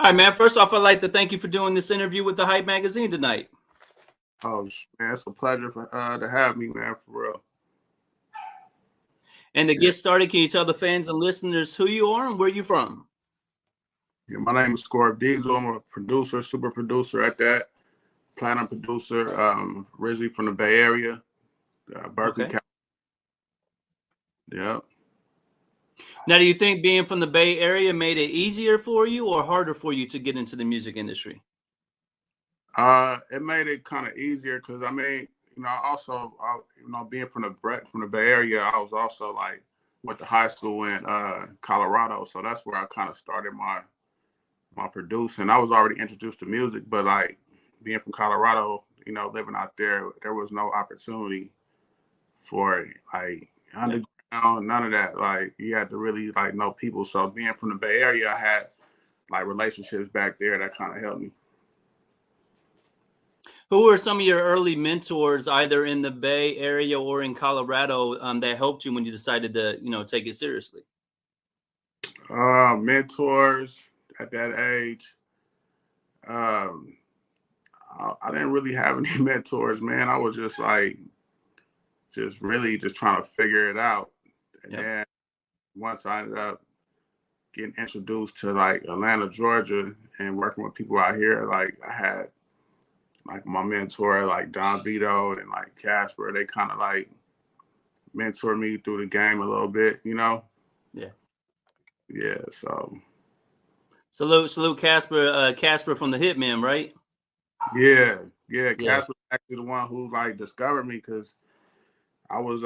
All right, man. First off, I'd like to thank you for doing this interview with the Hype Magazine tonight. Oh man, it's a pleasure to have me, man, for real. And to get started, can you tell the fans and listeners who you are and where you're from? Yeah, my name is Scorp Dezel. I'm a producer, super producer at that, platinum producer. Originally from the Bay Area, Berkeley, Okay. Yeah. Now, do you think being from the Bay Area made it easier for you or harder for you to get into the music industry? It made it kind of easier because I mean, also, being from the Bay Area, I was also like went to high school in Colorado, so that's where I kind of started my producing. I was already introduced to music, but like being from Colorado, living out there was no opportunity for like underground, none of that. Like you had to really like know people. So being from the Bay Area, I had like relationships back there that kind of helped me. Who were some of your early mentors, either in the Bay Area or in Colorado, that helped you when you decided to, take it seriously? Mentors at that age. I didn't really have any mentors, man. I was just like, really trying to figure it out. And then once I ended up getting introduced to like Atlanta, Georgia, and working with people out here, like I had like my mentor, like Don Vito and like Casper, they kind of like mentored me through the game a little bit, Yeah. Yeah, so. Salute Casper from the Hitman, right? Yeah. Casper was actually the one who like discovered me because I was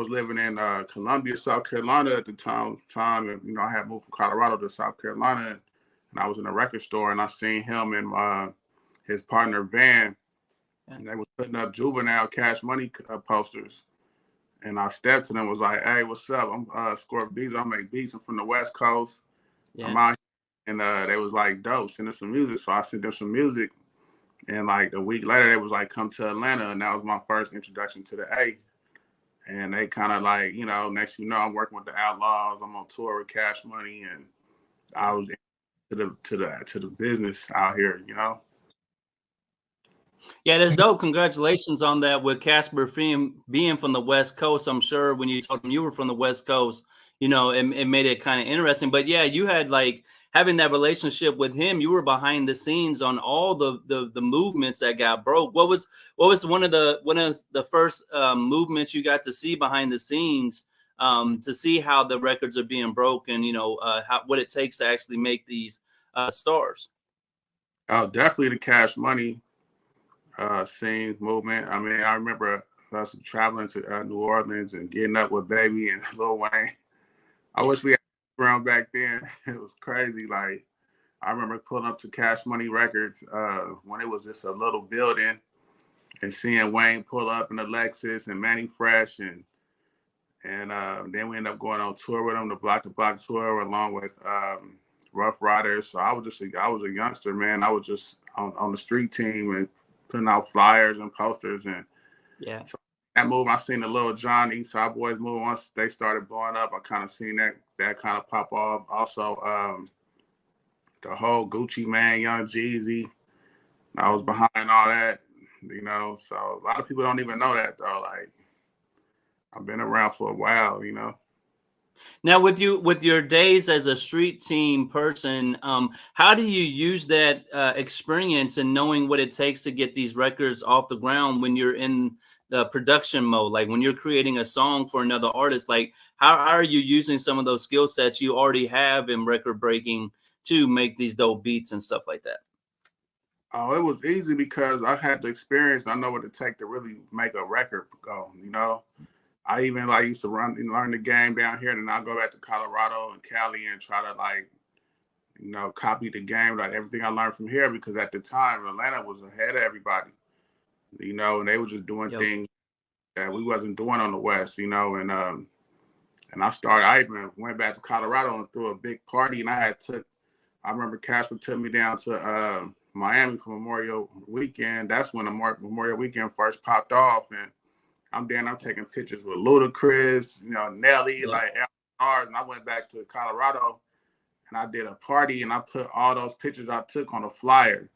living in Columbia, South Carolina at the time, and I had moved from Colorado to South Carolina, and I was in a record store, and I seen him and his partner Van, and they was putting up Juvenile Cash Money posters, and I stepped to them, was like, "Hey, what's up? I'm Scorp Dezel. I make beats. I'm from the West Coast. I'm out here." And they was like, "Dope, send us some music." So I sent them some music, and like a week later, they was like, "Come to Atlanta," and that was my first introduction to the A. And they kind of like, next I'm working with the Outlaws. I'm on tour with Cash Money, and I was into the business out here, Yeah, that's dope. Congratulations on that with Casper being from the West Coast. I'm sure when you told him you were from the West Coast, it made it kind of interesting. But yeah, you had like having that relationship with him. You were behind the scenes on all the movements that got broke. What was one of the first movements you got to see behind the scenes to see how the records are being broken? What it takes to actually make these stars. Oh, definitely the Cash Money scene movement. I mean, I remember us traveling to New Orleans and getting up with Baby and Lil Wayne. I wish we had around back then. It was crazy. Like I remember pulling up to Cash Money Records when it was just a little building, and seeing Wayne pull up in the Lexus and Manny Fresh, and then we ended up going on tour with him, the Block to Block tour, along with Rough Riders. So I was a youngster, man. I was just on the street team and putting out flyers and posters, and so that move, I seen the Lil Jon Eastside Boys move. Once they started blowing up, I kind of seen that kind of pop off. Also, the whole Gucci Man, Young Jeezy, I was behind all that, So a lot of people don't even know that though. Like I've been around for a while, Now, with your days as a street team person, how do you use that experience and knowing what it takes to get these records off the ground when you're in the production mode? Like when you're creating a song for another artist, like how are you using some of those skill sets you already have in record breaking to make these dope beats and stuff like that? Oh, it was easy because I had the experience. I know what it takes to really make a record go, I even like used to learn the game down here, and then I'll go back to Colorado and Cali and try to like, copy the game, like everything I learned from here, because at the time Atlanta was ahead of everybody, and they were just doing things that we wasn't doing on the West, and I even went back to Colorado and threw a big party, and I remember Casper took me down to Miami for Memorial Weekend. That's when the Memorial Weekend first popped off, and I'm taking pictures with Ludacris, Nelly, like stars, and I went back to Colorado, and I did a party, and I put all those pictures I took on a flyer.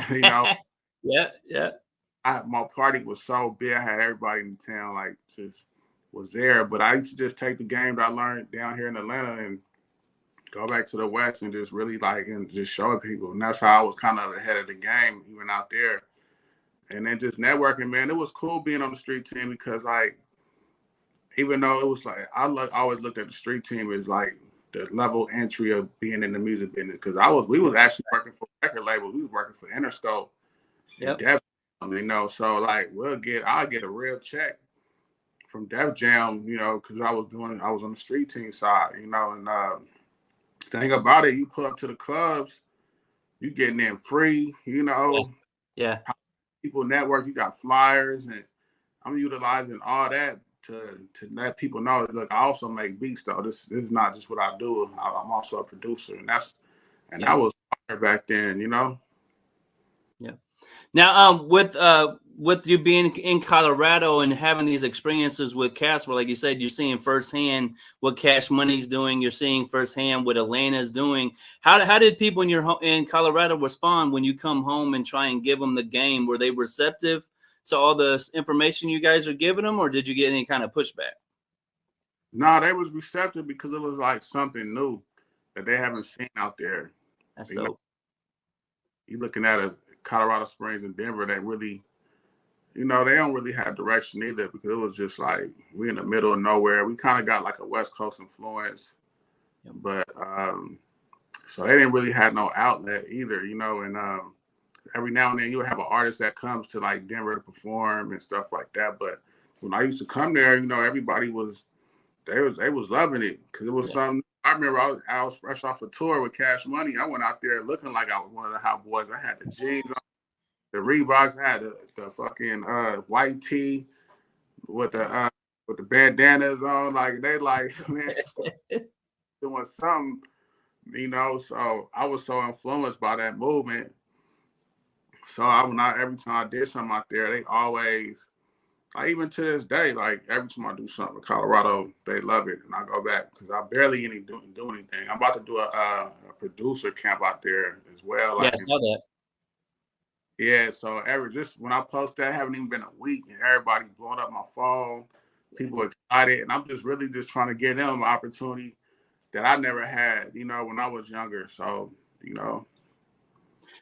You know, yeah. My party was so big. I had everybody in the town like just was there. But I used to just take the game that I learned down here in Atlanta and go back to the West and just really like and just show people. And that's how I was kind of ahead of the game, even out there. And then just networking, man. It was cool being on the street team because like, even though it was like I always looked at the street team as like the level entry of being in the music business because we was actually working for record labels. We was working for Interscope and Def Jam, you know. So like I'll get a real check from Def Jam, you know, because I was on the street team side, you know. And thing about it, you pull up to the clubs, you getting in free, you know. Yeah. People network, you got flyers, and I'm utilizing all that to let people know. Look, I also make beats though. This is not just what I do. I'm also a producer, and that was fire back then, you know. Yeah. Now, with you being in Colorado and having these experiences with Casper, like you said, you're seeing firsthand what Cash Money's doing. You're seeing firsthand what Atlanta's doing. How did people in Colorado respond when you come home and try and give them the game? Were they receptive to all the information you guys are giving them, or did you get any kind of pushback? No, they was receptive because it was like something new that they haven't seen out there. That's dope. You're looking at Colorado Springs and Denver that really, you know, they don't really have direction either because it was just like we in the middle of nowhere. We kind of got like a West Coast influence, but so they didn't really have no outlet either, you know. And every now and then you would have an artist that comes to like Denver to perform and stuff like that. But when I used to come there, you know, everybody was loving it because it was something. I remember I was fresh off a tour with Cash Money. I went out there looking like I was one of the hot boys. I had the jeans on, the Reeboks. I had the fucking white tee with the bandanas on. Like they like, man, doing something, you know. So I was so influenced by that movement. So every time I did something out there, they always, even to this day, like every time I do something in Colorado, they love it, and I go back because I barely do anything. I'm about to do a producer camp out there as well. Yeah, I saw that. Yeah, so just when I post that, haven't even been a week, and everybody blowing up my phone, people excited, and I'm just really just trying to give them an opportunity that I never had, you know, when I was younger. So, you know.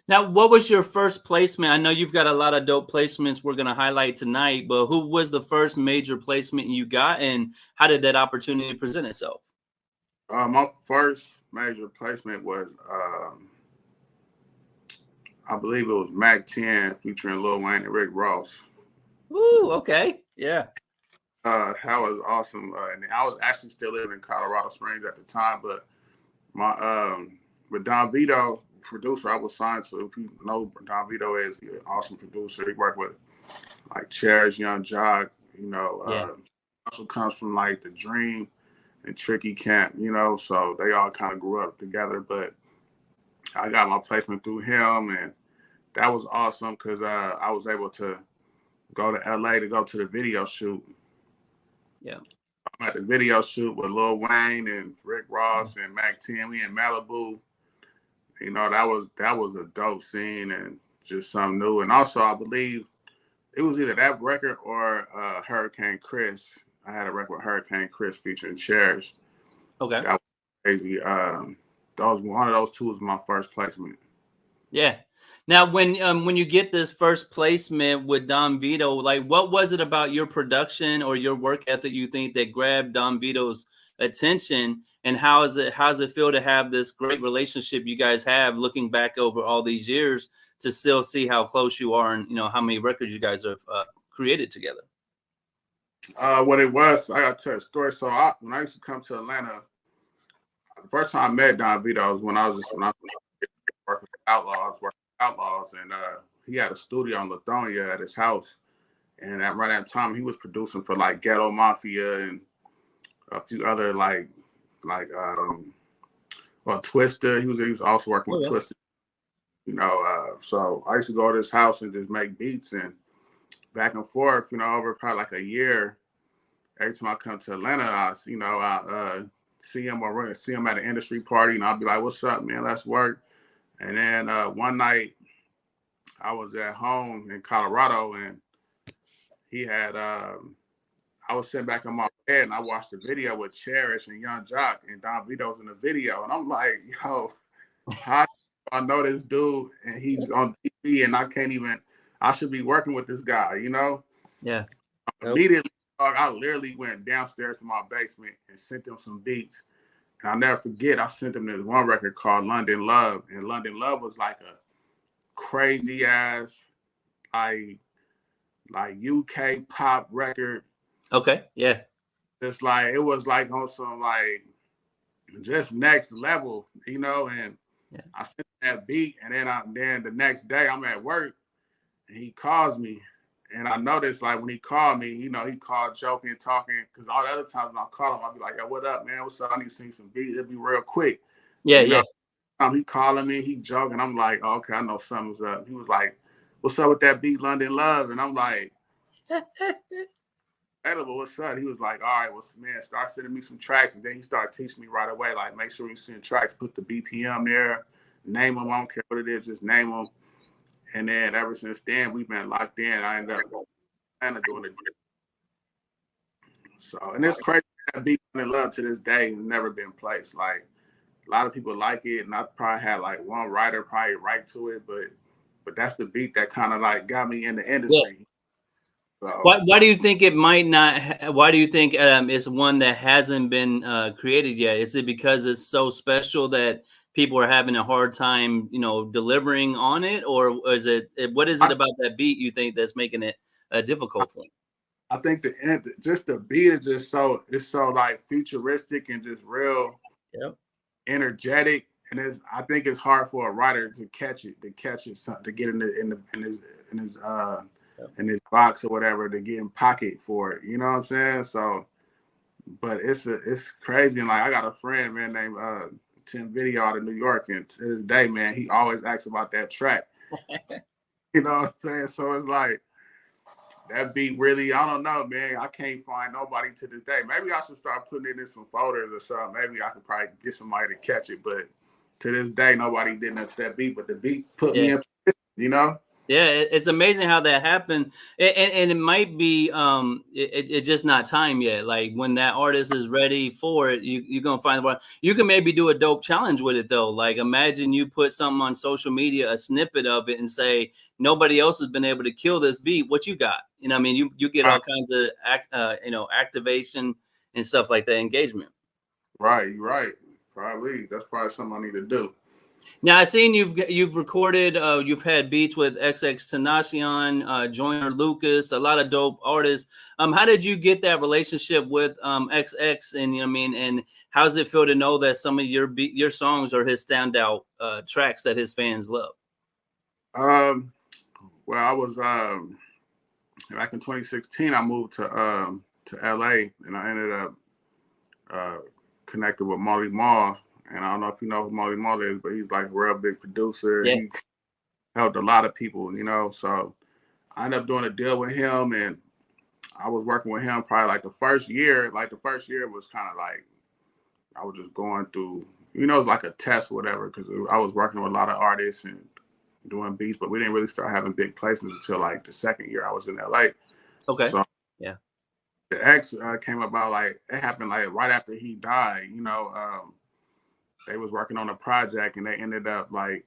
Now, what was your first placement? I know you've got a lot of dope placements we're going to highlight tonight, but who was the first major placement you got, and how did that opportunity present itself? My first major placement was, I believe it was Mac 10 featuring Lil Wayne and Rick Ross. Ooh, okay. Yeah. That was awesome. And I was actually still living in Colorado Springs at the time, but with Don Vito, producer I was signed to. If you know Don Vito is, he's an awesome producer. He worked with like Cherish, Young Jock, you know, also comes from like the Dream and Tricky Camp, you know, so they all kind of grew up together. But I got my placement through him, and that was awesome because I was able to go to LA to go to the video shoot. Yeah. I'm at the video shoot with Lil Wayne and Rick Ross and Mac 10. We in Malibu. You know, that was a dope scene and just something new. And also, I believe it was either that record or Hurricane Chris. I had a record with Hurricane Chris featuring Cherish. Okay. That was crazy. One of those two was my first placement. Yeah. Now, when you get this first placement with Don Vito, like what was it about your production or your work ethic you think that grabbed Don Vito's attention, and how does it feel to have this great relationship you guys have looking back over all these years to still see how close you are and, you know, how many records you guys have created together? What it was, I got to tell you a story. So when I used to come to Atlanta, the first time I met Don Vito was when I was working with Outlaws, and he had a studio in Lithonia at his house. And around that time, he was producing for like Ghetto Mafia and a few other Twista. He was also working with Twista. You know, so I used to go to his house and just make beats and back and forth. You know, over probably like a year. Every time I come to Atlanta, I see him at an industry party, and I'll be like, "What's up, man? Let's work." And then one night I was at home in Colorado, and he had I was sitting back on my bed, and I watched the video with Cherish and Young Jock, and Don Vito's in the video, and I'm like, "Yo, how I know this dude, and he's on TV, and I should be working with this guy, you know?" Yeah. Immediately, I literally went downstairs to my basement and sent him some beats. And I'll never forget, I sent him this one record called London Love. And London Love was like a crazy ass, like UK pop record. Okay. Yeah. Just like, it was like on some like just next level, you know? And I sent that beat, and then the next day I'm at work, and he calls me. And I noticed, like, when he called me, you know, he called joking, talking, because all the other times when I call him, I'll be like, "Yo, what up, man? What's up? I need to sing some beats. It'll be real quick." Yeah, you know? He calling me, he joking. I'm like, "Oh, okay, I know something's up." He was like, "What's up with that beat, London Love?" And I'm like, "Edible, what's up?" He was like, "All right, well, man, start sending me some tracks." And then he started teaching me right away, like, make sure you send tracks, put the BPM there, name them. I don't care what it is, just name them. And then ever since then, we've been locked in. I ended up kind of doing it. So, and it's crazy that beat in love to this day has never been placed. Like, a lot of people like it, and I probably had like one writer probably write to it, but that's the beat that kind of like got me in the industry. Yeah. So, why do you think it might not? Why do you think it's one that hasn't been created yet? Is it because it's so special that people are having a hard time, you know, delivering on it, or is it? What is it about that beat you think that's making it difficult for them? I think the beat is just so like futuristic and just real energetic, and I think it's hard for a writer to catch it, to get in his box or whatever, to get in pocket for it. You know what I'm saying? So, but it's crazy. And like, I got a friend, man, named Tim Video out of New York, and to this day, man, he always asks about that track. You know what I'm saying? So it's like, that beat really, I don't know, man. I can't find nobody to this day. Maybe I should start putting it in some folders or something. Maybe I could probably get somebody to catch it. But to this day, nobody did nothing to that beat. But the beat put me in position, you know? Yeah, it's amazing how that happened, and it might be it's just not time yet. Like, when that artist is ready for it, you're gonna find the one. You can maybe do a dope challenge with it though. Like, imagine you put something on social media, a snippet of it, and say nobody else has been able to kill this beat. What you got? You know, I mean, you get all kinds of activation and stuff like that, engagement. Right. Probably that's probably something I need to do. Now, I've seen you've recorded, you've had beats with XXXtentacion, Joyner Lucas, a lot of dope artists. How did you get that relationship with XX? And, you know what I mean, and how does it feel to know that some of your songs are his standout tracks that his fans love? Well, I was back in 2016. I moved to LA, and I ended up connected with Marley Marl. And I don't know if you know who Marley Marl is, but he's like a real big producer. Yeah. He helped a lot of people, you know. So I ended up doing a deal with him, and I was working with him probably like the first year. Like, the first year was kind of like I was just going through, you know, it was like a test or whatever, because I was working with a lot of artists and doing beats, but we didn't really start having big placements until like the second year I was in LA. Okay. So yeah, the X came about, like, it happened like right after he died, you know. They was working on a project, and they ended up, like,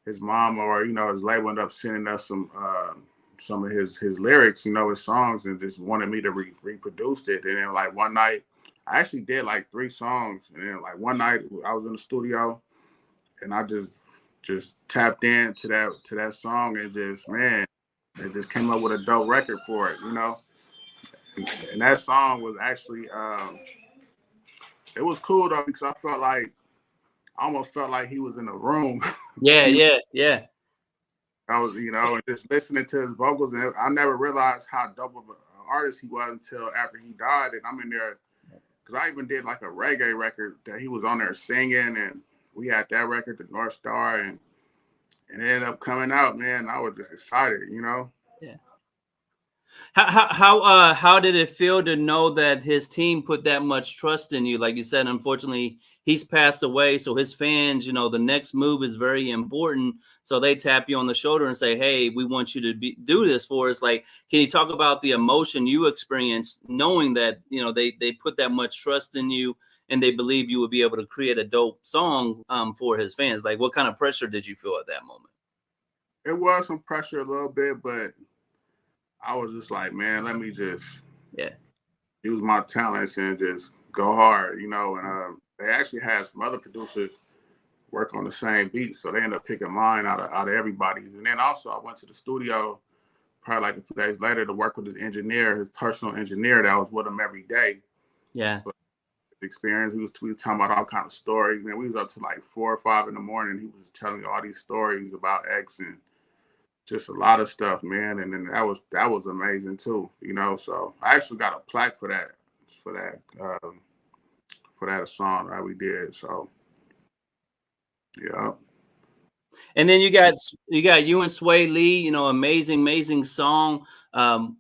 his mom or, you know, his label ended up sending us some of his lyrics, you know, his songs, and just wanted me to reproduce it. And then, like, one night, I actually did like 3 songs, and then, like, one night I was in the studio, and I just tapped into that song, and just, man, it just came up with a dope record for it, you know. And that song was actually it was cool though, because I almost felt like he was in the room. Yeah. I was, you know, and just listening to his vocals, and I never realized how dope of an artist he was until after he died. And I'm in there, because I even did like a reggae record that he was on there singing, and we had that record, the North Star, and it ended up coming out, man. I was just excited, you know. Yeah. How did it feel to know that his team put that much trust in you? Like you said, unfortunately, he's passed away, so his fans, the next move is very important. So they tap you on the shoulder and say, "Hey, we want you to do this for us." Like, can you talk about the emotion you experienced knowing that they put that much trust in you and they believe you would be able to create a dope song for his fans? Like, what kind of pressure did you feel at that moment? It was some pressure a little bit, but I was just like, man, let me just use my talents and just go hard, And they actually had some other producers work on the same beat, so they ended up picking mine out of everybody's. And then also I went to the studio probably like a few days later to work with his engineer, his personal engineer that was with him every day. Yeah. So experience. We was talking about all kinds of stories. Man, we was up to like 4 or 5 in the morning. He was telling me all these stories about X and just a lot of stuff, man. And then that was amazing too, So I actually got a plaque for that song that we did. So yeah. And then you got you and Sway Lee, amazing song,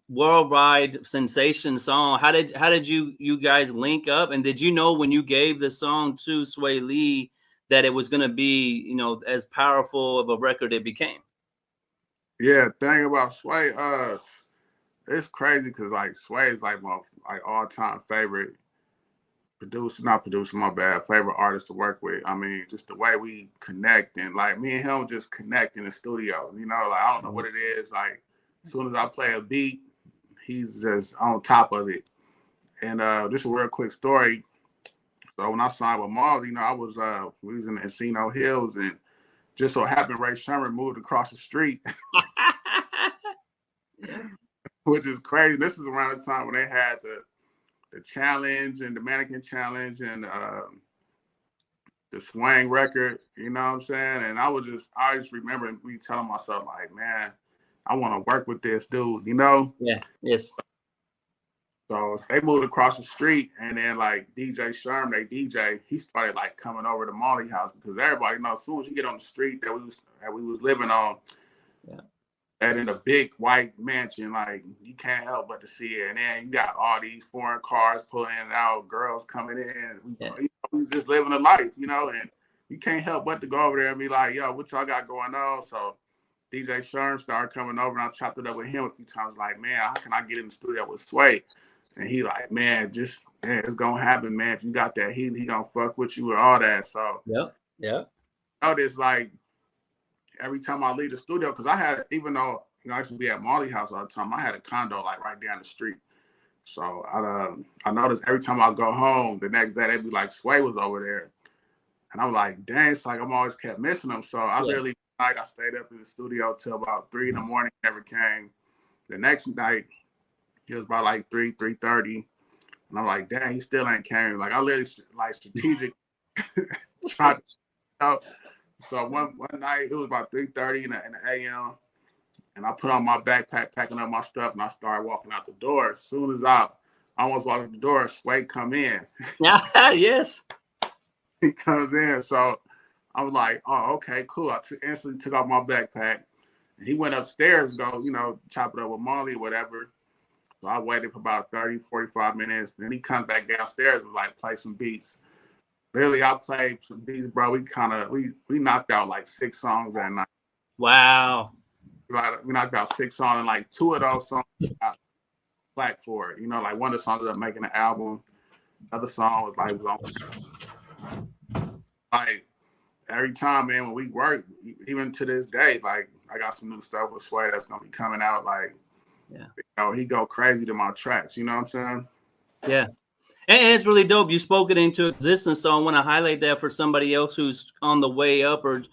worldwide sensation song. How did you guys link up? And did you know when you gave the song to Sway Lee that it was going to be, as powerful of a record it became? Yeah, thing about Sway, it's crazy because like Sway is like my all-time favorite favorite artist to work with. I mean, just the way we connect and like me and him just connect in the studio. Like I don't know what it is. Like as soon as I play a beat, he's just on top of it. And just a real quick story. So when I signed with Marley, we was in the Encino Hills, and just so happened Rae Sremmurd moved across the street. Which is crazy. This is around the time when they had the challenge and the mannequin challenge and the swang record, you know what I'm saying? And I just remember me telling myself, like, man, I want to work with this dude, Yeah, yes. So they moved across the street, and then like DJ Sherm, they DJ, he started like coming over to Molly house because everybody knows as soon as you get on the street that we was living on, and in a big white mansion, like you can't help but to see it. And then you got all these foreign cars pulling in and out, girls coming in. We just living a life, and you can't help but to go over there and be like, yo, what y'all got going on? So DJ Sherm started coming over, and I chopped it up with him a few times, like, man, how can I get in the studio with Sway? And he like, man, it's gonna happen, man. If you got that heat, he gonna fuck with you with all that. So yeah. It's like every time I leave the studio, because I had, even though I used to be at Molly house all the time, I had a condo like right down the street. So I noticed every time I go home, the next day they'd be like, Sway was over there, and I'm like, dang, it's like I'm always kept missing him. So I literally I stayed up in the studio till about 3 in the morning. Never came. The next night, it was about like 3:30, and I'm like, dang, he still ain't came. Like I literally like strategic tried to. So one night it was about 3:30 in the a.m. and I put on my backpack, packing up my stuff, and I started walking out the door. As soon as I almost walked out the door, Sway come in. Yes. He comes in, so I was like, oh, okay, cool. I instantly took off my backpack. He went upstairs to go, chop it up with Molly or whatever. So I waited for about 30, 45 minutes. Then he comes back downstairs and like play some beats. Literally, I played some beats, bro. We knocked out like 6 songs that night. Wow. We knocked out 6 songs, and like 2 of those songs got plaque for it. Like one of the songs ended up making an album. Another song was like every time, man, when we work, even to this day, like I got some new stuff with Sway that's gonna be coming out. Like, he go crazy to my tracks. You know what I'm saying? Yeah. And it's really dope. You spoke it into existence. So I want to highlight that for somebody else who's on the way up or,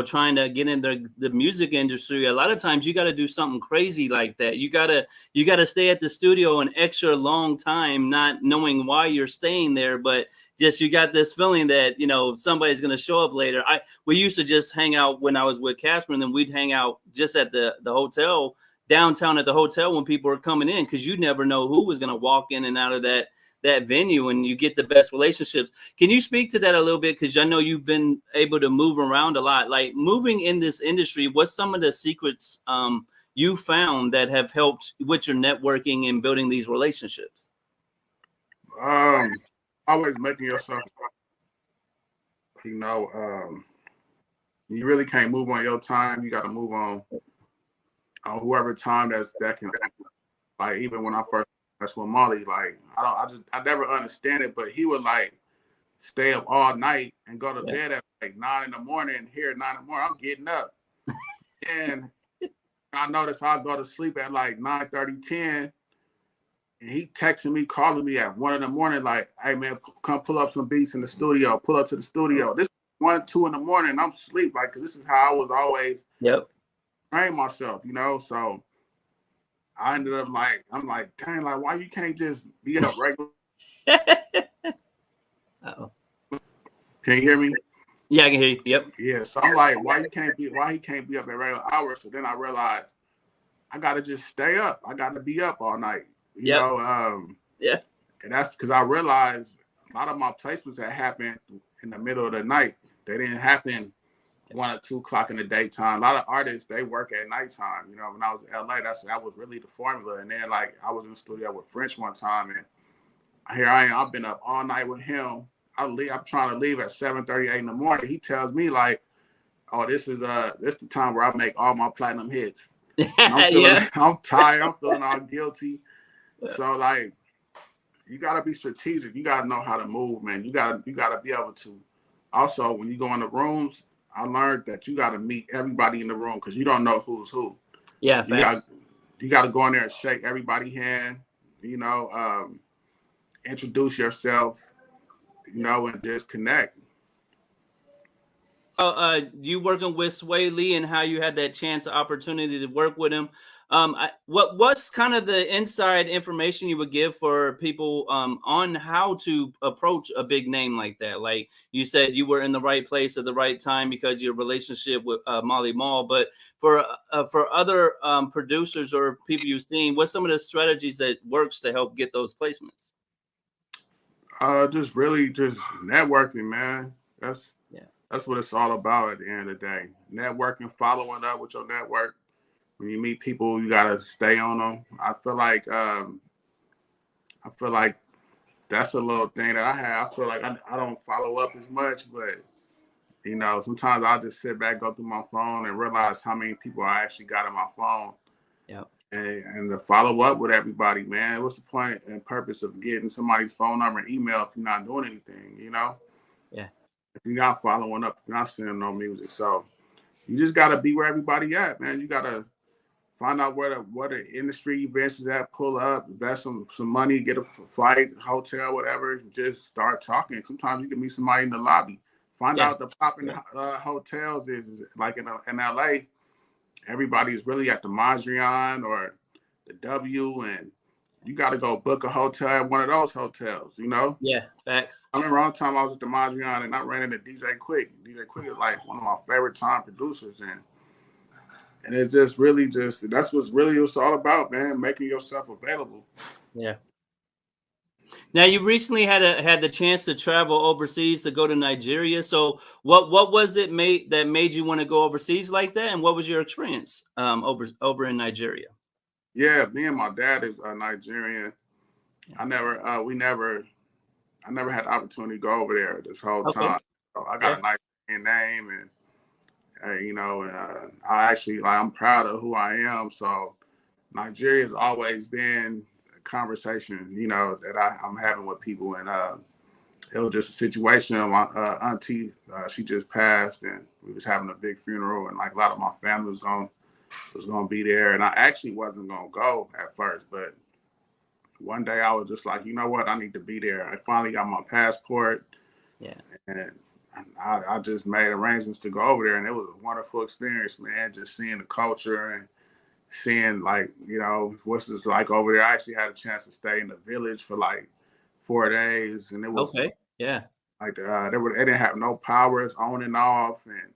trying to get in the music industry. A lot of times you got to do something crazy like that. You got to stay at the studio an extra long time, not knowing why you're staying there, but just you got this feeling that, somebody's going to show up later. We used to just hang out when I was with Casper, and then we'd hang out just at the hotel, downtown at the hotel when people were coming in, because you never know who was going to walk in and out of that venue, and you get the best relationships. Can you speak to that a little bit? Because I know you've been able to move around a lot. Like moving in this industry, what's some of the secrets you found that have helped with your networking and building these relationships? Always making yourself, you know, you really can't move on your time. You got to move on whoever time that can. Like even when I first that's with Molly, like I never understand it, but he would like stay up all night and go to bed at like 9 in the morning. Here at 9 in the morning, I'm getting up, and I notice I'll go to sleep at like 9:30, 10, and he texting me, calling me at 1 in the morning, like, "Hey man, come pull up some beats in the studio. Pull up to the studio." This 1, 2 in the morning, I'm asleep, like, cause this is how I was always train myself, you know. So I ended up like, I'm like, dang, like, why you can't just be up regular? Uh-oh. Can you hear me? Yeah, I can hear you. Yep. Yeah. So I'm like, why he can't be up at regular hours? So then I realized I gotta just stay up. I gotta be up all night. You know? And that's because I realized a lot of my placements that happened in the middle of the night. They didn't happen 1 or 2 o'clock in the daytime. A lot of artists, they work at nighttime. You know, when I was in LA, that was really the formula. And then like I was in the studio with French one time, and here I am. I've been up all night with him. I'm trying to leave at 7:30, 8 in the morning. He tells me like, "Oh, this is the time where I make all my platinum hits." And I'm tired. I'm feeling all guilty. So like, you gotta be strategic. You gotta know how to move, man. You gotta be able to. Also, when you go in the rooms, I learned that you gotta meet everybody in the room because you don't know who's who. Yeah, you gotta go in there and shake everybody's hand. You know, introduce yourself. You know, and just connect. You working with Sway Lee and how you had that chance, opportunity to work with him. What's kind of the inside information you would give for people on how to approach a big name like that? Like you said, you were in the right place at the right time because of your relationship with Molly Mall. But for other producers or people you've seen, what's some of the strategies that works to help get those placements? Just really just networking, man. That's what it's all about at the end of the day. Networking, following up with your network. When you meet people, you gotta stay on them. I feel like that's a little thing that I have. I feel like I don't follow up as much, but you know, sometimes I'll just sit back, go through my phone, and realize how many people I actually got on my phone. Yeah. And to follow up with everybody, man. What's the point and purpose of getting somebody's phone number and email if you're not doing anything, you know? Yeah. If you're not following up, if you're not sending no music. So you just gotta be where everybody at, man. You gotta find out where the industry events is at, pull up, invest some money, get a flight, hotel, whatever, just start talking. Sometimes you can meet somebody in the lobby. Find out the popping hotels is like in LA. Everybody's really at the Mondrian or the W, and you got to go book a hotel at one of those hotels, you know? Yeah, facts. I remember one time I was at the Mondrian and I ran into DJ Quick. DJ Quick is like one of my favorite time producers, and it's just really that's what's really it's all about, man, making yourself available. Yeah. Now you recently had the chance to travel overseas to go to Nigeria. So what was it that made you want to go overseas like that, and what was your experience over in Nigeria? Yeah, me and my dad is Nigerian. I never had the opportunity to go over there this whole time. So I got a Nigerian name, and you know, I'm proud of who I am. So Nigeria has always been a conversation, you know, that I'm having with people, and it was just a situation. My auntie, she just passed, and we was having a big funeral, and like a lot of my family was gonna be there, and I actually wasn't gonna go at first, but one day I was just like, you know what, I need to be there. I finally got my passport, and I just made arrangements to go over there, and it was a wonderful experience, man. Just seeing the culture and seeing, like, you know, what's this like over there. I actually had a chance to stay in the village for like 4 days, and it was like they didn't have no power, it's on and off, and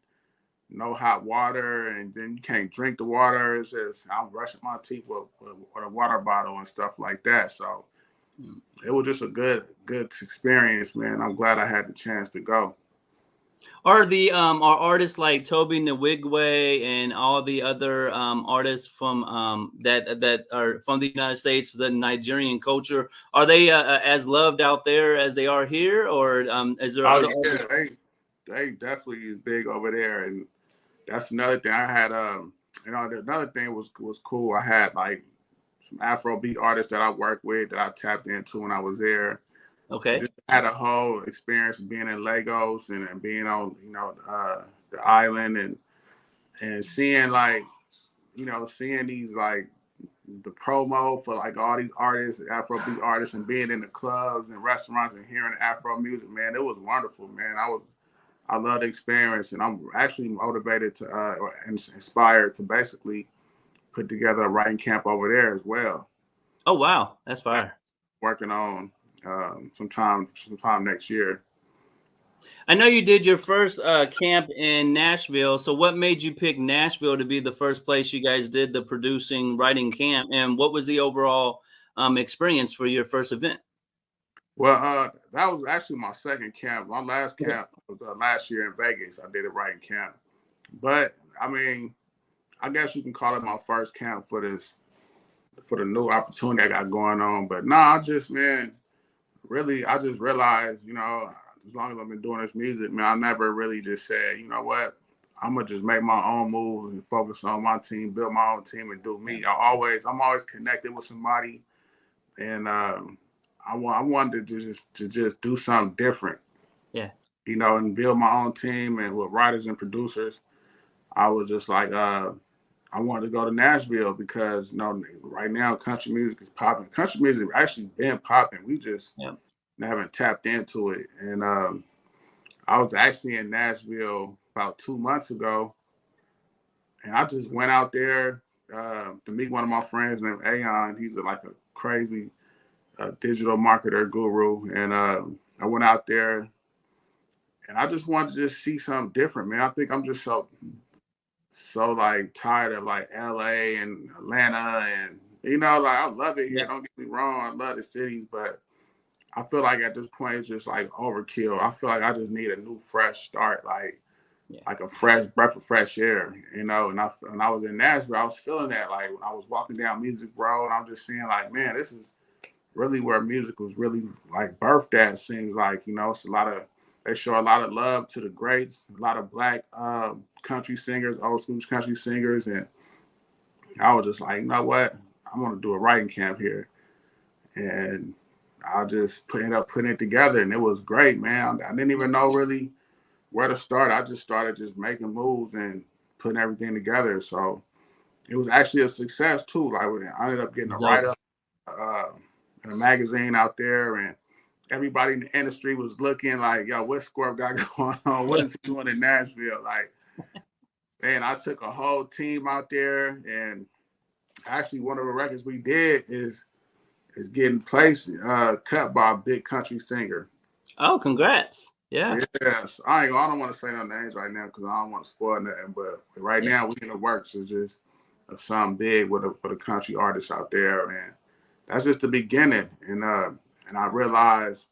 no hot water, and then you can't drink the water. It's just I'm brushing my teeth with a water bottle and stuff like that. So it was just a good experience, man. I'm glad I had the chance to go. Are artists like Toby Nwigwe and all the other artists from that are from the United States, the Nigerian culture, are they as loved out there as they are here, or is there Oh other yeah, artists? they definitely is big over there, and that's another thing. I had another thing was cool. I had like some Afrobeat artists that I worked with that I tapped into when I was there. And Okay. just had a whole experience being in Lagos and being on the island and seeing like seeing these like the promo for like all these artists, Afrobeat artists, and being in the clubs and restaurants and hearing Afro music, man, it was wonderful, man. I love the experience, and I'm actually motivated to or inspired to basically put together a writing camp over there as well. Oh wow, that's fire. Working on sometime next year. I know you did your first camp in Nashville. So, what made you pick Nashville to be the first place you guys did the producing writing camp, and what was the overall experience for your first event? Well, that was actually my second camp. My last camp was last year in Vegas. I did a writing camp, but I mean, I guess you can call it my first camp for the new opportunity I got going on. But no, I just I just realized, as long as I've been doing this music, man, I never really just said, you know what, I'm gonna just make my own moves and focus on my team, build my own team, and do me. I'm always connected with somebody, and I wanted to just do something different, Yeah. and build my own team and with writers and producers. I was just like, I wanted to go to Nashville because right now country music is popping. Country music actually been popping. We just Yeah. haven't tapped into it. And I was actually in Nashville about 2 months ago, and I just went out there to meet one of my friends named Aon. He's like a crazy digital marketer guru, and I went out there, and I just wanted to just see something different, man. I think I'm just so like tired of like LA and Atlanta, and like I love it here. Yeah. Don't get me wrong, I love the cities, but I feel like at this point it's just like overkill. I feel like I just need a new fresh start, Yeah. like a fresh breath of fresh air, And I was in Nashville, I was feeling that like when I was walking down Music Road, and I'm just seeing like, man, this is really where music was really like birthed at. Seems like it's a lot of they show a lot of love to the greats, a lot of black country singers, old school country singers, and I was just like, you know what, I want to do a writing camp here, and I just ended up putting it together, and it was great, man. I didn't even know really where to start. I just started just making moves and putting everything together. So it was actually a success too. Like I ended up getting a write Dope. up in a magazine out there, and everybody in the industry was looking like, yo, what Scorp got going on? What is he doing in Nashville? Like, man, I took a whole team out there, and actually one of the records we did is getting placed, cut by a big country singer. Oh, congrats. Yeah. Yes, I don't want to say no names right now because I don't want to spoil nothing. But right Yeah. now we in the works of just of something big with a country artist out there, and that's just the beginning. And I realized,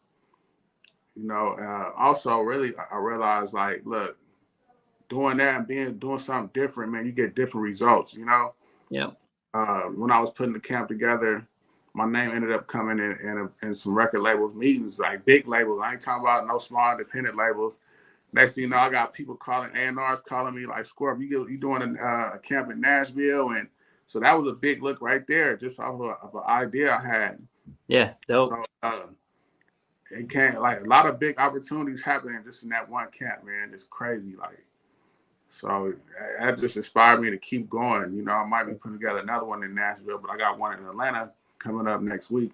also really I realized like, look, doing that and doing something different, man, you get different results. Yeah. When I was putting the camp together, my name ended up coming in some record labels meetings, like big labels. I ain't talking about no small independent labels. Next thing you know, I got people calling, A&Rs calling me like, Scorp, you doing a camp in Nashville? And so that was a big look right there, just off of an idea I had. Yeah. Dope. So, it can't, like, a lot of big opportunities happening just in that one camp, man. It's crazy, like. So that just inspired me to keep going. I might be putting together another one in Nashville, but I got one in Atlanta coming up next week.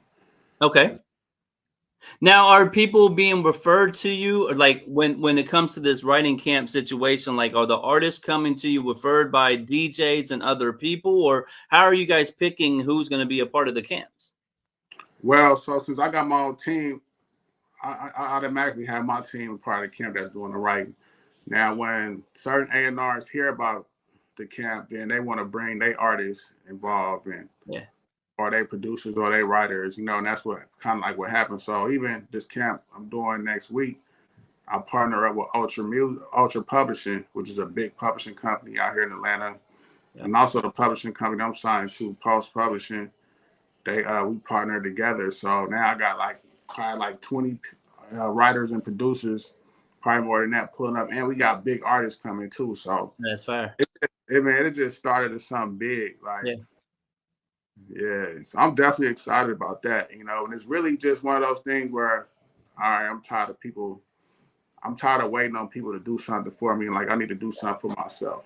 Okay. Now, are people being referred to you, or like when it comes to this writing camp situation? Like, are the artists coming to you referred by DJs and other people, or how are you guys picking who's going to be a part of the camps? Well, so since I got my own team, I automatically have my team part of the camp that's doing the writing. Now, when certain A&Rs hear about the camp, then they want to bring their artists involved, Yeah. or they producers or they writers, and that's what kind of like what happened. So even this camp I'm doing next week, I partner up with Ultra Publishing, which is a big publishing company out here in Atlanta, and also the publishing company I'm signed to, Post Publishing. They we partner together. So now I got probably 20 writers and producers, probably more than that, pulling up, and we got big artists coming too. So that's fair. It just started as something big, so I'm definitely excited about that, and it's really just one of those things where, all right, I'm tired of waiting on people to do something for me. Like, I need to do something for myself,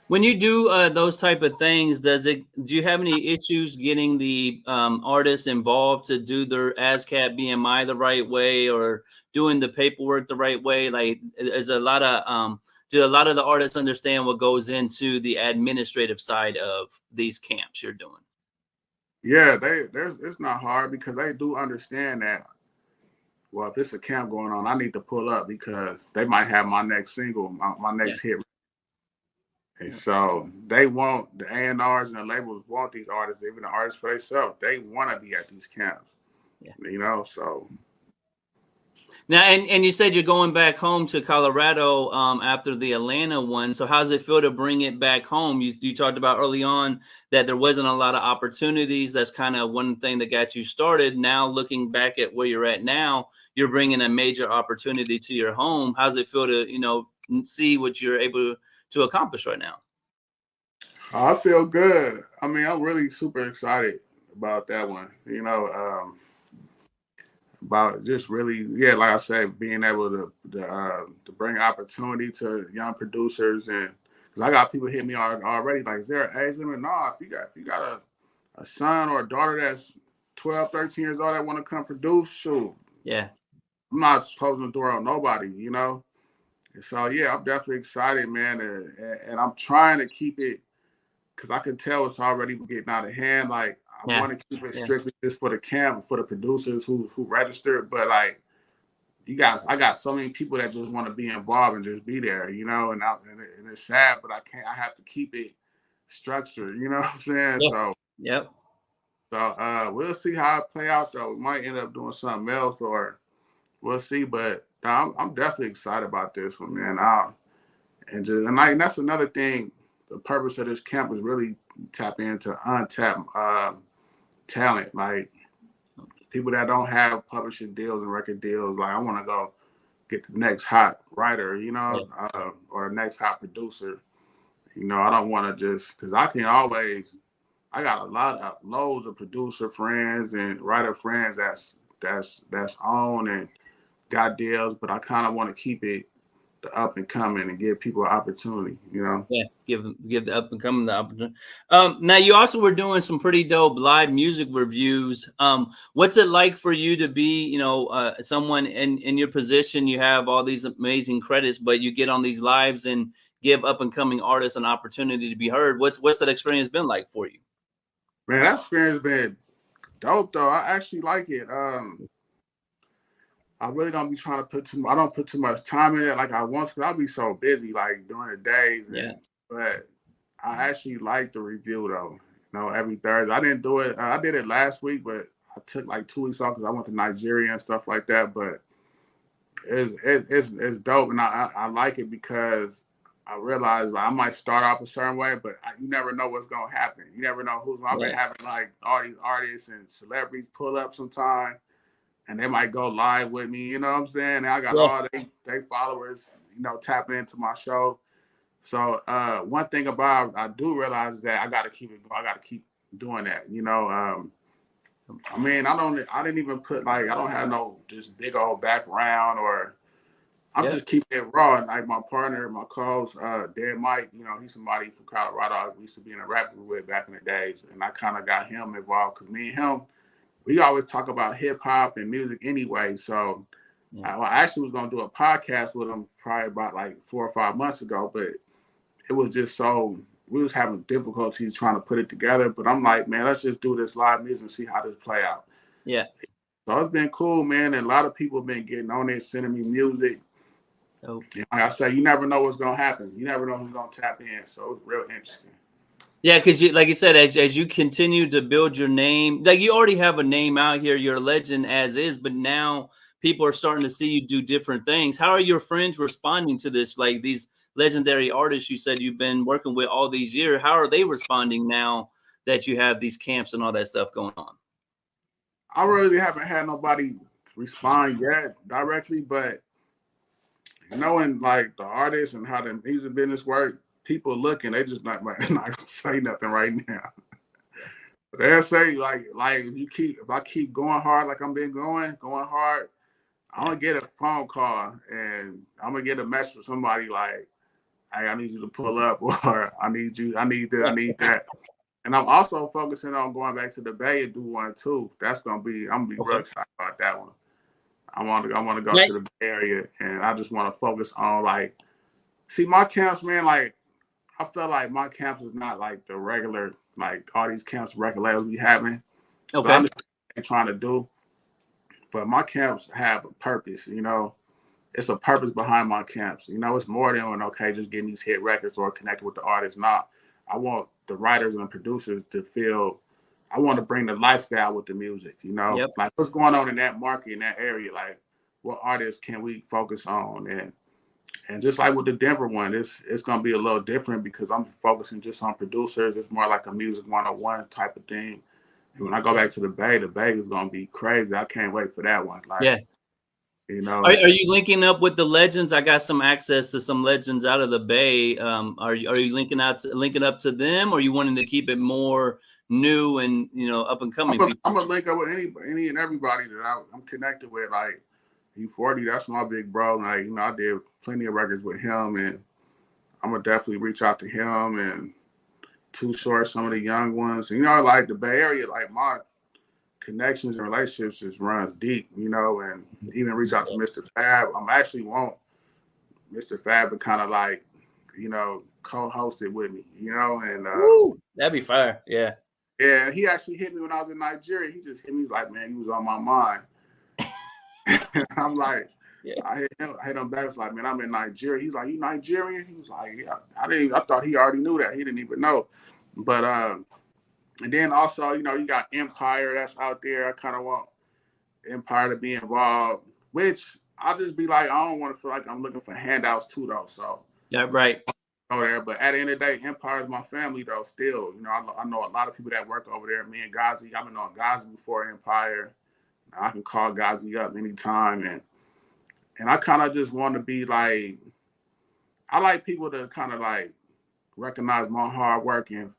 When you do those type of things, do you have any issues getting the artists involved to do their ASCAP BMI the right way, or doing the paperwork the right way? Like, is a lot of do a lot of the artists understand what goes into the administrative side of these camps you're doing? Yeah, it's not hard because they do understand that. Well, if it's a camp going on, I need to pull up because they might have my next single, my next hit. And so they want, the A&Rs and the labels want these artists, even the artists for themselves. They want to be at these camps, so. Now, and you said you're going back home to Colorado after the Atlanta one. So how's it feel to bring it back home? You talked about early on that there wasn't a lot of opportunities. That's kind of one thing that got you started. Now, looking back at where you're at now, you're bringing a major opportunity to your home. How's it feel to, see what you're able to accomplish right now? I feel good. I mean, I'm really super excited about that one, about just really, like I said, being able to bring opportunity to young producers. And because I got people hit me already, like, is there an age limit? No, if you got a son or a daughter that's 12, 13 years old that want to come produce, shoot. Yeah. I'm not closing the door on nobody, And so, I'm definitely excited, man. And I'm trying to keep it, because I can tell it's already getting out of hand. Like, I want to keep it strictly just for the camp, for the producers who registered. But, like, I got so many people that just want to be involved and just be there, and it's sad, but I have to keep it structured, you know what I'm saying? Yeah. So we'll see how it play out, though. We might end up doing something else, or we'll see. But I'm definitely excited about this one, man. And that's another thing. The purpose of this camp is really tap into untapped talent, like people that don't have publishing deals and record deals. Like, I want to go get the next hot writer, or the next hot producer. I don't want to just, because I got loads of producer friends and writer friends that's on and got deals, but I kind of want to keep it the up and coming and give people an opportunity, Yeah, give the up and coming the opportunity. Now, you also were doing some pretty dope live music reviews. What's it like for you to be, someone in your position? You have all these amazing credits, but you get on these lives and give up and coming artists an opportunity to be heard. What's that experience been like for you? Man, that experience been dope, though. I actually like it. I really don't be trying to I don't put too much time in it like I want to, because I'll be so busy, like, during the days. But I actually like the review, though. Every Thursday. I didn't do it. I did it last week, but I took like 2 weeks off because I went to Nigeria and stuff like that. But it's dope, and I like it because I realize, like, I might start off a certain way, but you never know what's gonna happen. You never know who's. I've been having like all these artists and celebrities pull up sometime, and they might go live with me. You know what I'm saying? And I got all they followers, tapping into my show. So one thing about I do realize is that I got to keep it going. I got to keep doing that. I mean, I didn't even put, like, I don't have no just big old background, or I'm just keeping it raw. And like my partner, my co-host, Dead Mike, he's somebody from Colorado we used to be in a rap group with back in the days. And I kind of got him involved because me and him, we always talk about hip hop and music anyway. So I actually was going to do a podcast with him probably about like 4 or 5 months ago, but it was just we was having difficulties trying to put it together. But I'm like, man, let's just do this live music and see how this play out. Yeah. So it's been cool, man. And a lot of people have been getting on it, sending me music. Oh. Like I say, you never know what's going to happen. You never know who's going to tap in. So it's real interesting. Yeah, because like you said, as you continue to build your name, like, you already have a name out here, you're a legend as is, but now people are starting to see you do different things. How are your friends responding to this? Like these legendary artists you said you've been working with all these years, how are they responding now that you have these camps and all that stuff going on? I really haven't had nobody respond yet directly, but knowing like the artists and how the music business work, people looking, they just not gonna say nothing right now. They'll say like if I keep going hard like I'm been going hard, I'm gonna get a phone call and I'm gonna get a message from somebody like, hey, I need you to pull up, or I need this, I need that. And I'm also focusing on going back to the Bay and do one too. I'm gonna be real excited about that one. I want to go to the Bay Area, and I just want to focus on like, see my camps, man. Like I feel like my camps is not like the regular, like all these camps regulars we having. So I understand what they're trying to do, but my camps have a purpose. You know, it's a purpose behind my camps. You know, it's more than just getting these hit records or connecting with the artists. Nah, I want the writers and the producers to feel. I want to bring the lifestyle with the music. You know, like what's going on in that market, in that area. Like what artists can we focus on? And just like with the Denver one, it's gonna be a little different because I'm focusing just on producers. It's more like a music 101 type of thing. And when I go back to the Bay is gonna be crazy. I can't wait for that one. Like, you know, are you linking up with the legends? I got some access to some legends out of the Bay. Are you linking up to them, or you wanting to keep it more new and up and coming? I'm gonna link up with any and everybody that I'm connected with. Like U40, that's my big bro. Like I did plenty of records with him, and I'm gonna definitely reach out to him and Too Short, some of the young ones. Like the Bay Area, like my connections and relationships just runs deep, and even reach out to Mr. Fab. I'm actually want Mr. Fab to kind of like, co-host it with me, and that'd be fire. Yeah. Yeah, he actually hit me when I was in Nigeria. He just hit me, like, man, he was on my mind. I'm like, I hit him back. I was like, man, I'm in Nigeria. He's like, you Nigerian? He was like, yeah. I thought he already knew that. He didn't even know. But and then also, you got Empire that's out there. I kind of want Empire to be involved, which I'll just be like, I don't want to feel like I'm looking for handouts too, though. So right. Go there, but at the end of the day, Empire is my family, though. Still, I know a lot of people that work over there. Me and Ghazi, I've been on Ghazi before Empire. I can call Ghazi up anytime, and I kind of just want to be like, I like people to kind of like recognize my hard work and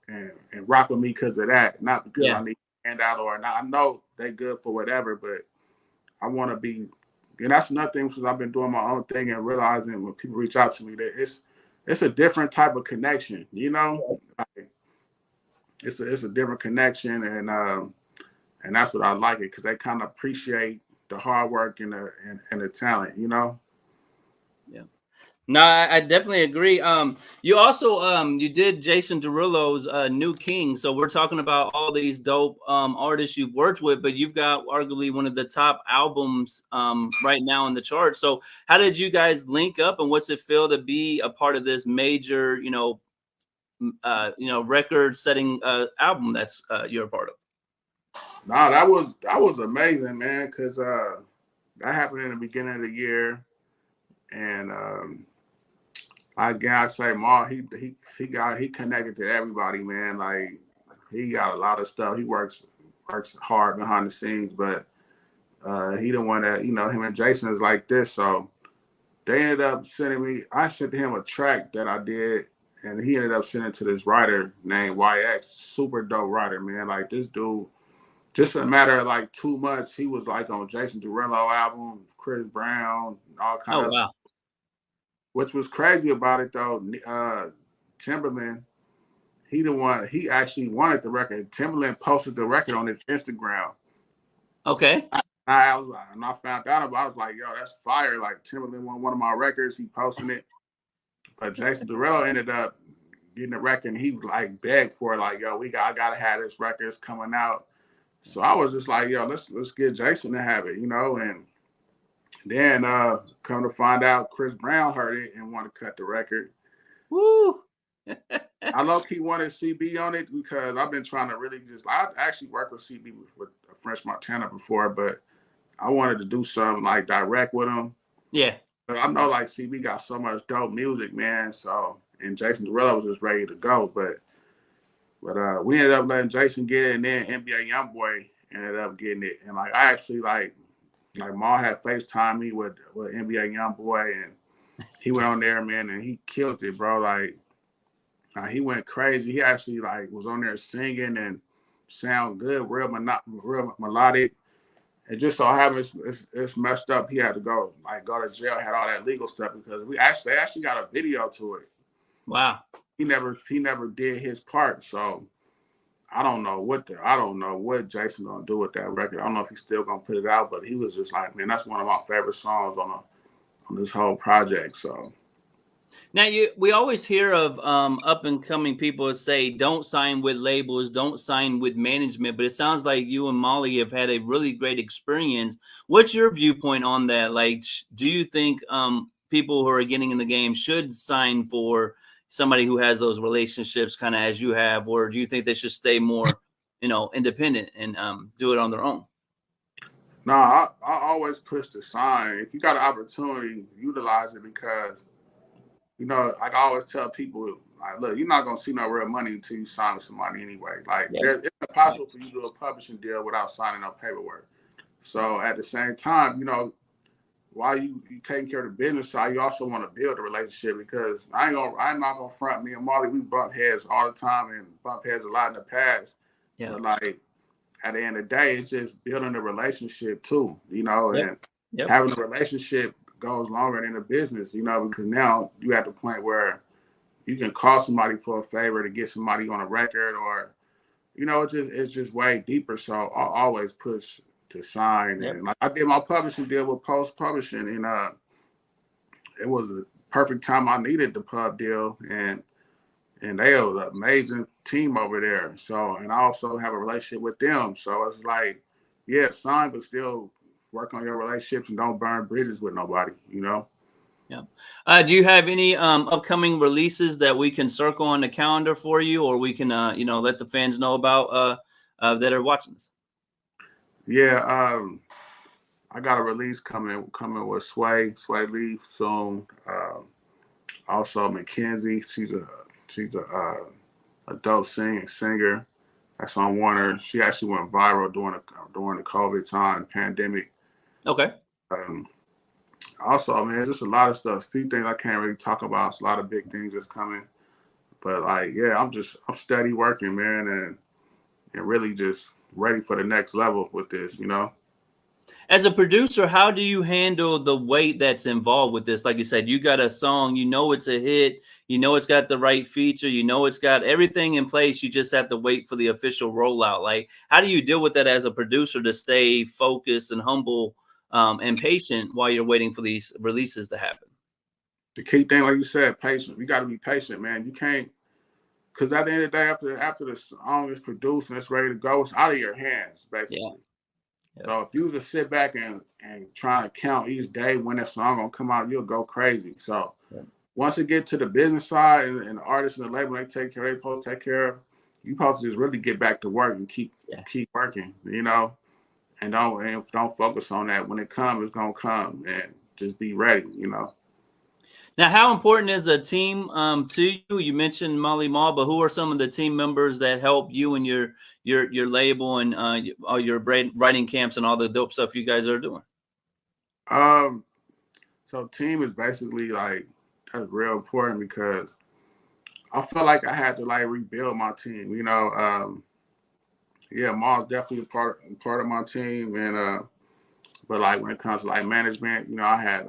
rock with me because of that, not because I need a handout or not. I know they good for whatever, but I want to be, and that's another thing since I've been doing my own thing and realizing when people reach out to me that it's a different type of connection, Like, it's a different connection, and that's what I like it because they kind of appreciate the hard work and the talent, Yeah. No, I definitely agree. You also you did Jason Derulo's New King. So we're talking about all these dope artists you've worked with, but you've got arguably one of the top albums right now in the charts. So how did you guys link up, and what's it feel to be a part of this major, record-setting album that's you're a part of? Nah, that was amazing, man, because that happened in the beginning of the year, and I gotta say, Ma, he connected to everybody, man. Like he got a lot of stuff. He works hard behind the scenes, but he didn't want to, him and Jason is like this. So they ended up sending me. I sent him a track that I did, and he ended up sending to this writer named YX. Super dope writer, man. Like this dude. Just in a matter of like 2 months, he was like on Jason Derulo album, Chris Brown, all kind of. Wow. Which was crazy about it though, Timberland, he actually wanted the record. Timberland posted the record on his Instagram. Okay. I found out about it, I was like, yo, that's fire. Like Timberland won one of my records, he posted it. But Jason Derulo ended up getting the record and he was like begged for it, like, yo, I gotta have this record, it's coming out. So I was just like, yo, let's get Jason to have it, and then come to find out Chris Brown heard it and wanted to cut the record. Woo! I low-key wanted CB on it because I've been trying to really I actually worked with CB with French Montana before, but I wanted to do something like direct with him. Yeah. But I know like CB got so much dope music, man. So and Jason Derulo was just ready to go, but we ended up letting Jason get it, and then NBA YoungBoy ended up getting it. And like I actually like Maul had FaceTime me with NBA YoungBoy, and he went on there, man, and he killed it, bro. Like he went crazy. He actually like was on there singing and sound good, real melodic. It just so happens it's messed up. He had to go to jail, had all that legal stuff because they actually got a video to it. Wow. He never did his part. So I don't know what Jason gonna do with that record. I don't know if he's still gonna put it out, but he was just like, man, that's one of my favorite songs on this whole project. So now we always hear of up and coming people say don't sign with labels, don't sign with management, but it sounds like you and Molly have had a really great experience. What's your viewpoint on that? Like, do you think people who are getting in the game should sign for somebody who has those relationships kind of as you have, or do you think they should stay more, independent and do it on their own? No, I always push the sign. If you got an opportunity, utilize it because, like I always tell people, like, look, you're not gonna see no real money until you sign with somebody anyway. Like, it's impossible for you to do a publishing deal without signing no paperwork. So at the same time, while you taking care of the business side, you also want to build a relationship because I'm not gonna front. Me and Molly, we bump heads all the time and bump heads a lot in the past. Yeah. But like at the end of the day, it's just building a relationship too, and having a relationship goes longer than a business, because now you at the point where you can call somebody for a favor to get somebody on a record or, it's just way deeper. So I always push to sign. And like I did my publishing deal with Post Publishing, and it was a perfect time I needed the pub deal, and they are an amazing team over there. So, and I also have a relationship with them. So it's like, yeah, sign, but still work on your relationships and don't burn bridges with nobody, Yeah. Do you have any upcoming releases that we can circle on the calendar for you, or we can, let the fans know about that are watching this? Yeah, I got a release coming with Sway Lee soon. Also Mackenzie, she's a dope singer that's on Warner. She actually went viral during the COVID time pandemic. Okay. Also, man, just a lot of stuff. A few things I can't really talk about. It's a lot of big things that's coming. But like, yeah, I'm steady working, man, and really just ready for the next level with this, As a producer, how do you handle the weight that's involved with this? Like you said, you got a song, it's a hit, it's got the right feature, it's got everything in place. You just have to wait for the official rollout. Like, how do you deal with that as a producer to stay focused and humble and patient while you're waiting for these releases to happen? The key thing, like you said, patient. You got to be patient, man. You can't, because at the end of the day, after the song is produced and it's ready to go, it's out of your hands, basically. Yeah. So if you just sit back and try to count each day when that song gonna come out, you'll go crazy. So once it get to the business side and the artist and the label, they supposed to take care of, you supposed to just really get back to work and keep working, and don't focus on that. When it comes, it's gonna come, and just be ready, Now, how important is a team to you? You mentioned Molly Mall, but who are some of the team members that help you and your label and all your writing camps and all the dope stuff you guys are doing? So team is basically like, that's real important because I felt like I had to like rebuild my team. Maul's definitely a part of my team, and but like when it comes to like management, I had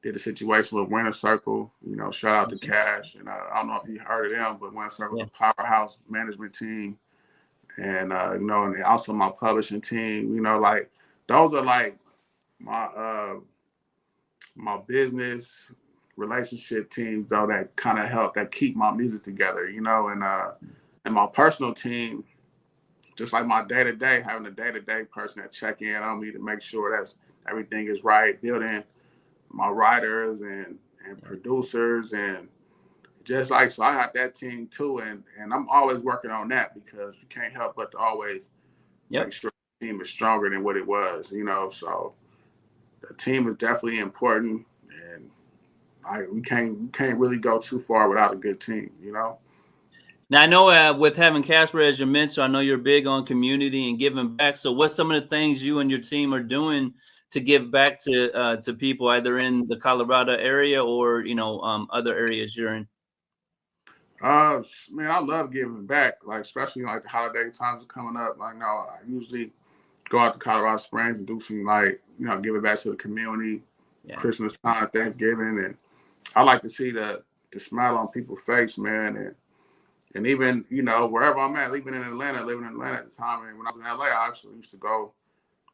did a situation with Winter Circle, shout out to Cash. And I don't know if you heard of them, but Winter Circle's a powerhouse management team. And, and also my publishing team, like those are like my business relationship teams, though, that kind of help, that keep my music together, and my personal team, just like my day-to-day, having a day-to-day person that check in on me to make sure that everything is right, building my writers and producers, and just like, so I have that team too, and I'm always working on that because you can't help but to always make sure team is stronger than what it was, you know. So the team is definitely important, and we can't really go too far without a good team, you know. Now I know with having Casper as your mentor, I know you're big on community and giving back. So what's some of the things you and your team are doing to give back to people either in the Colorado area or other areas you're in? Man, I love giving back, like especially like the holiday times are coming up. Like, I usually go out to Colorado Springs and do some give it back to the community, Christmas time, Thanksgiving, and I like to see the smile on people's face, man, and even wherever I'm at, living in Atlanta at the time, and when I was in LA, I actually used to go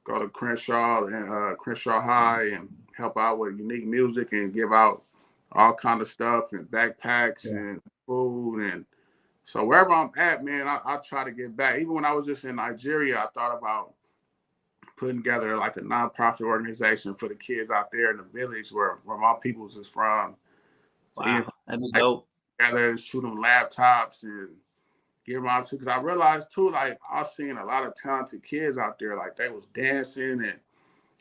to Crenshaw and Crenshaw High and help out with unique music and give out all kind of stuff and backpacks and food. And so wherever I'm at, man, I try to give back. Even when I was just in Nigeria, I thought about putting together like a nonprofit organization for the kids out there in the village where my peoples is from. Wow, that'd be dope. Together, shoot them laptops and give them out to, because I realized too, like I was seeing a lot of talented kids out there, like they was dancing and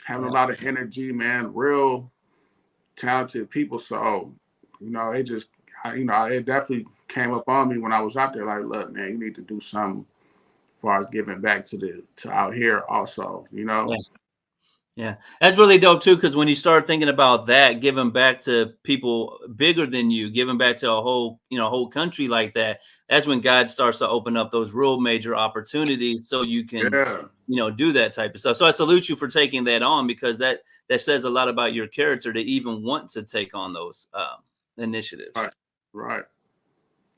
having a lot of energy, man, real talented people. So, it just, it definitely came up on me when I was out there, like, look, man, you need to do something as far as giving back to out here also, Yeah, that's really dope too, because when you start thinking about that, giving back to people bigger than you, giving back to a whole country like that, that's when God starts to open up those real major opportunities so you can, do that type of stuff. So I salute you for taking that on, because that says a lot about your character to even want to take on those initiatives. Right.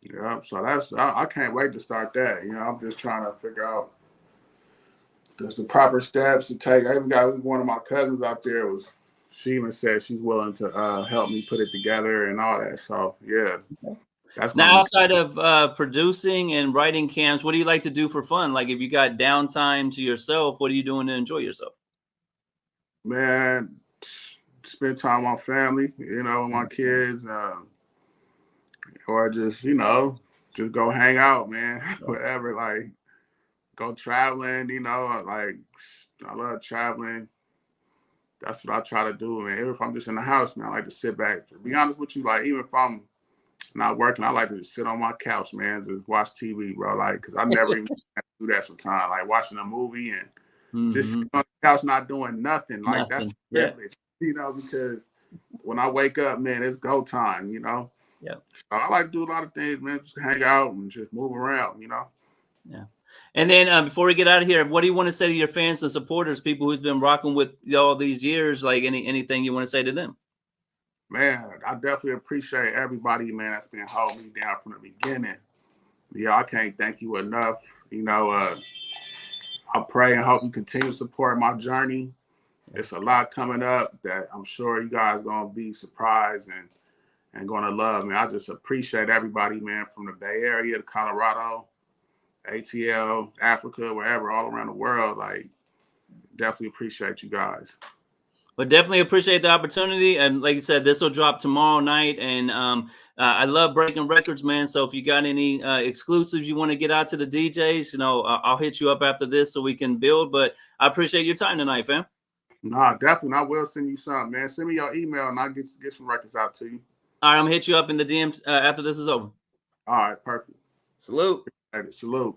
Yeah. So I can't wait to start that. I'm just trying to figure out the proper steps to take. I even got one of my cousins out there. She even said she's willing to help me put it together and all that. So yeah, that's now outside of producing and writing camps, what do you like to do for fun? Like if you got downtime to yourself, what are you doing to enjoy yourself? Man, spend time with my family, with my kids, or just just go hang out, man. Whatever, like. Go traveling, like I love traveling. That's what I try to do, man. Even if I'm just in the house, man, I like to sit back. To be honest with you, like even if I'm not working, I like to just sit on my couch, man, just watch TV, bro. Like, cause I never even do that sometimes. Like watching a movie and just sitting on the couch, not doing nothing. Like that's privilege, because when I wake up, man, it's go time, Yeah. So I like to do a lot of things, man. Just hang out and just move around, Yeah. And then before we get out of here, what do you want to say to your fans and supporters, people who's been rocking with you all these years? Like anything you want to say to them? Man, I definitely appreciate everybody, man, that's been holding me down from the beginning. I can't thank you enough. I pray and hope you continue to support my journey. It's a lot coming up that I'm sure you guys going to be surprised and going to love. Man, I just appreciate everybody, man, from the Bay Area to Colorado, ATL, Africa, wherever, all around the world. Like, definitely appreciate you guys. But definitely appreciate the opportunity. And like you said, this will drop tomorrow night. And I love breaking records, man. So if you got any exclusives you want to get out to the DJs, I'll hit you up after this so we can build. But I appreciate your time tonight, fam. Nah, definitely. I will send you something, man. Send me your email and I'll get some records out to you. All right, I'm going to hit you up in the DMs after this is over. All right, perfect. Salute. Salute.